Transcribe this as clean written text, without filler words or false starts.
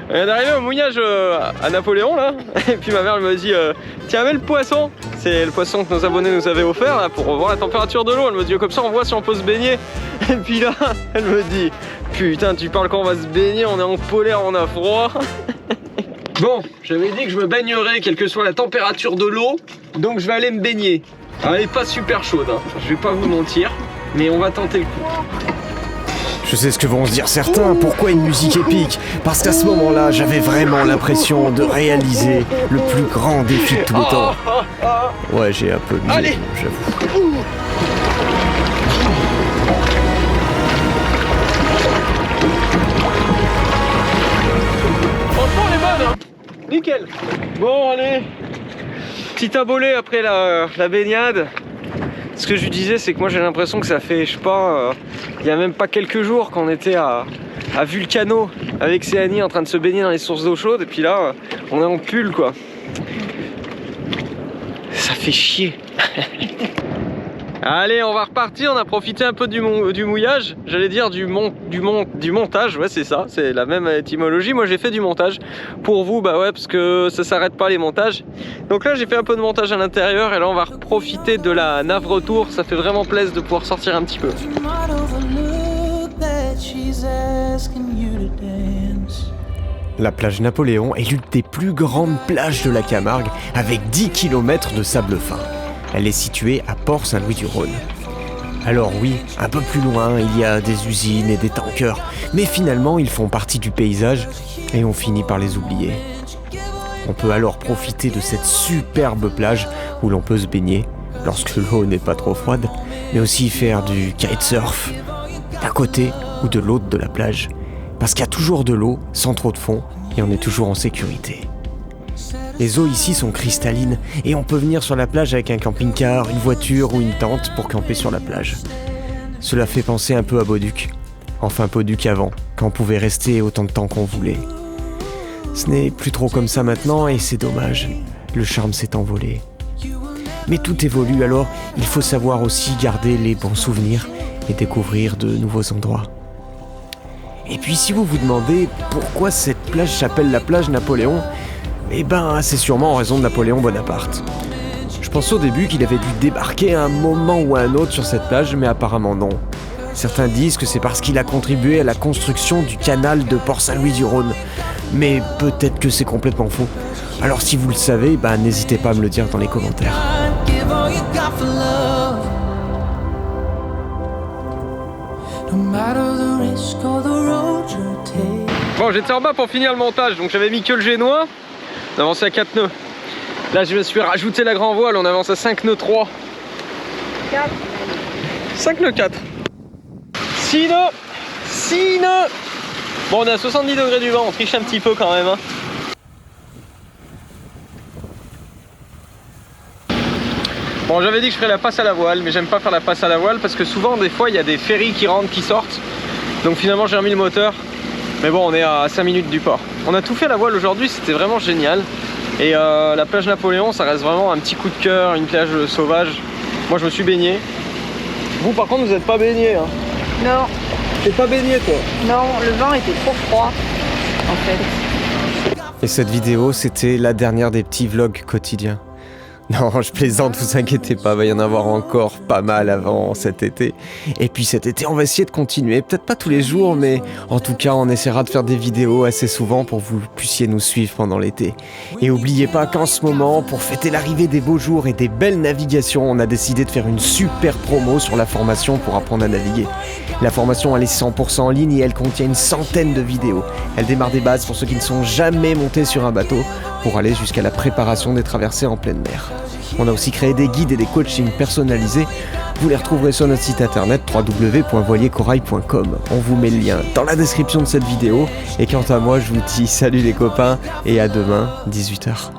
On vient d'arriver au mouillage à Napoléon là. Et puis ma mère elle me dit tiens, mets le poisson. C'est le poisson que nos abonnés nous avaient offert là, pour voir la température de l'eau. Elle me dit comme ça on voit si on peut se baigner. Et puis là elle me dit putain, tu parles quand on va se baigner, on est en polaire, on a froid. Bon, j'avais dit que je me baignerais quelle que soit la température de l'eau, donc je vais aller me baigner. Elle est pas super chaude, hein. Je vais pas vous mentir, mais on va tenter le coup. Je sais ce que vont se dire certains, pourquoi une musique épique? Parce qu'à ce moment-là, j'avais vraiment l'impression de réaliser le plus grand défi de tous les temps. Ouais, j'ai un peu misé, j'avoue. Franchement, elle est bonne, hein. Nickel. Bon, allez. Petit abolé après la baignade. Ce que je lui disais, c'est que moi j'ai l'impression que ça fait, je sais pas, il y a même pas quelques jours qu'on était à Vulcano avec Céanie en train de se baigner dans les sources d'eau chaude, et puis là, on est en pull quoi. Ça fait chier. Allez, on va repartir, on a profité un peu du mouillage, j'allais dire du montage, ouais c'est ça, c'est la même étymologie. Moi j'ai fait du montage pour vous, bah ouais, parce que ça s'arrête pas les montages. Donc là j'ai fait un peu de montage à l'intérieur, et là on va profiter de la nave retour, ça fait vraiment plaisir de pouvoir sortir un petit peu. La plage Napoléon est l'une des plus grandes plages de la Camargue, avec 10 km de sable fin. Elle est située à Port-Saint-Louis-du-Rhône. Alors oui, un peu plus loin, il y a des usines et des tankers, mais finalement ils font partie du paysage et on finit par les oublier. On peut alors profiter de cette superbe plage où l'on peut se baigner, lorsque l'eau n'est pas trop froide, mais aussi faire du kitesurf, d'un côté ou de l'autre de la plage, parce qu'il y a toujours de l'eau, sans trop de fond, et on est toujours en sécurité. Les eaux ici sont cristallines et on peut venir sur la plage avec un camping-car, une voiture ou une tente pour camper sur la plage. Cela fait penser un peu à Beauduc. Enfin Beauduc avant, quand on pouvait rester autant de temps qu'on voulait. Ce n'est plus trop comme ça maintenant et c'est dommage. Le charme s'est envolé. Mais tout évolue, alors il faut savoir aussi garder les bons souvenirs et découvrir de nouveaux endroits. Et puis si vous vous demandez pourquoi cette plage s'appelle la plage Napoléon, eh ben, c'est sûrement en raison de Napoléon Bonaparte. Je pense au début qu'il avait dû débarquer à un moment ou à un autre sur cette plage, mais apparemment non. Certains disent que c'est parce qu'il a contribué à la construction du canal de Port-Saint-Louis-du-Rhône. Mais peut-être que c'est complètement faux. Alors si vous le savez, ben, n'hésitez pas à me le dire dans les commentaires. Bon, j'étais en bas pour finir le montage, donc j'avais mis que le génois. On avance à 4 nœuds. Là, je me suis rajouté la grand voile, on avance à 5 nœuds 3. 4. 5 nœuds 4. 6 nœuds. 6 nœuds. Bon, on est à 70 degrés du vent, on triche un petit peu quand même. Hein. Bon, j'avais dit que je ferais la passe à la voile, mais j'aime pas faire la passe à la voile parce que souvent, des fois, il y a des ferries qui rentrent, qui sortent. Donc finalement, j'ai remis le moteur. Mais bon, on est à 5 minutes du port. On a tout fait à la voile aujourd'hui, c'était vraiment génial. Et la plage Napoléon, ça reste vraiment un petit coup de cœur, une plage sauvage. Moi, je me suis baigné. Vous, par contre, vous n'êtes pas baigné, hein? Non. T'es pas baigné, toi? Non, le vent était trop froid, en fait. Et cette vidéo, c'était la dernière des petits vlogs quotidiens. Non, je plaisante, vous inquiétez pas, va y en avoir encore pas mal avant cet été. Et puis cet été, on va essayer de continuer, peut-être pas tous les jours, mais en tout cas, on essaiera de faire des vidéos assez souvent pour que vous puissiez nous suivre pendant l'été. Et n'oubliez pas qu'en ce moment, pour fêter l'arrivée des beaux jours et des belles navigations, on a décidé de faire une super promo sur la formation pour apprendre à naviguer. La formation, elle est 100% en ligne et elle contient une centaine de vidéos. Elle démarre des bases pour ceux qui ne sont jamais montés sur un bateau, pour aller jusqu'à la préparation des traversées en pleine mer. On a aussi créé des guides et des coachings personnalisés. Vous les retrouverez sur notre site internet www.voiliercorail.com. On vous met le lien dans la description de cette vidéo. Et quant à moi, je vous dis salut les copains et à demain, 18h.